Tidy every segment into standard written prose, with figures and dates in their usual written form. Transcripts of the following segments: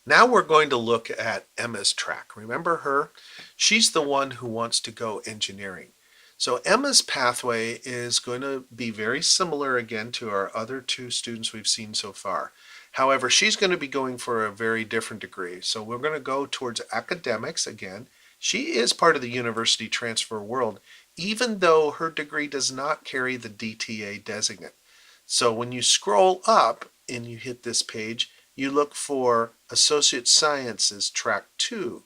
Now we're going to look at Emma's track. Remember her? She's the one who wants to go engineering. So Emma's pathway is going to be very similar again to our other two students we've seen so far. However, she's going to be going for a very different degree. So we're going to go towards academics again. She is part of the university transfer world, even though her degree does not carry the DTA designate. So when you scroll up and you hit this page, you look for Associate Sciences Track 2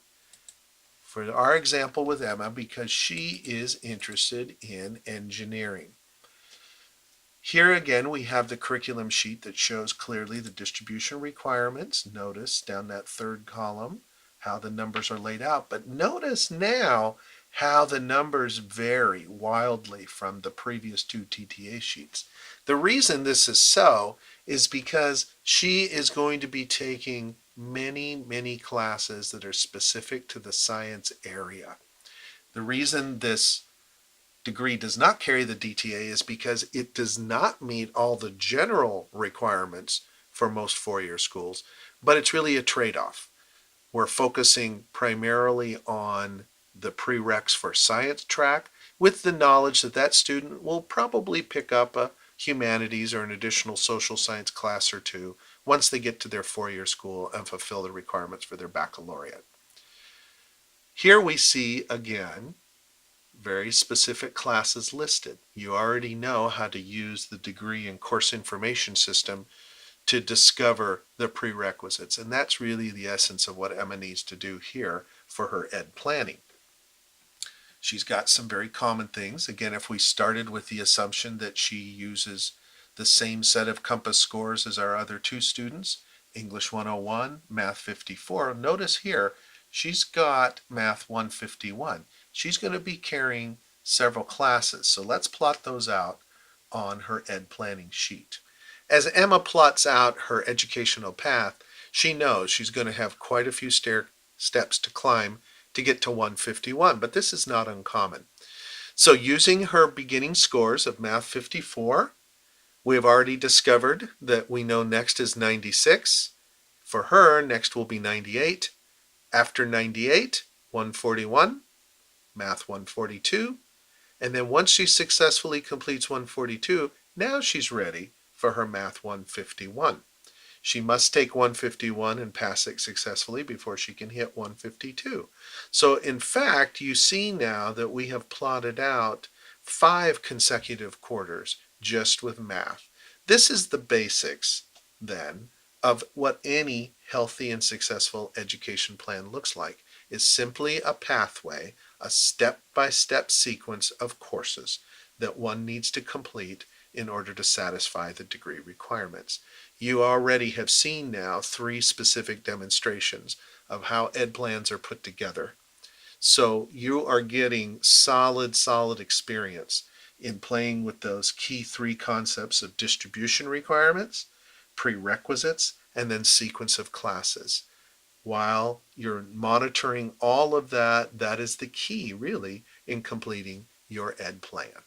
for our example with Emma because she is interested in engineering. Here again we have the curriculum sheet that shows clearly the distribution requirements. Notice down that third column how the numbers are laid out, but notice now how the numbers vary wildly from the previous two TTA sheets. The reason this is so is because she is going to be taking many classes that are specific to the science area. The reason this degree does not carry the DTA is because it does not meet all the general requirements for most four-year schools, but it's really a trade-off. We're focusing primarily on the prereqs for science track with the knowledge that that student will probably pick up a humanities or an additional social science class or two once they get to their four-year school and fulfill the requirements for their baccalaureate. Here we see again very specific classes listed. You already know how to use the degree and course information system to discover the prerequisites, and that's really the essence of what Emma needs to do here for her ed planning. She's got some very common things. Again, if we started with the assumption that she uses the same set of compass scores as our other two students, English 101, Math 54, notice here she's got Math 151. She's going to be carrying several classes. So let's plot those out on her ed planning sheet. As Emma plots out her educational path, she knows she's going to have quite a few steps to climb to get to 151, but this is not uncommon. So using her beginning scores of Math 54, we have already discovered that we know next is 96. For her, next will be 98. After 98, 141, Math 142. And then once she successfully completes 142, now she's ready for her Math 151. She must take 151 and pass it successfully before she can hit 152. So in fact, you see now that we have plotted out 5 consecutive quarters just with math. This is the basics then of what any healthy and successful education plan looks like. Is simply a pathway, a step-by-step sequence of courses that one needs to complete in order to satisfy the degree requirements. You already have seen now 3 specific demonstrations of how ed plans are put together. So you are getting solid experience in playing with those key 3 concepts of distribution requirements, prerequisites, and then sequence of classes. While you're monitoring all of that, that is the key really in completing your ed plan.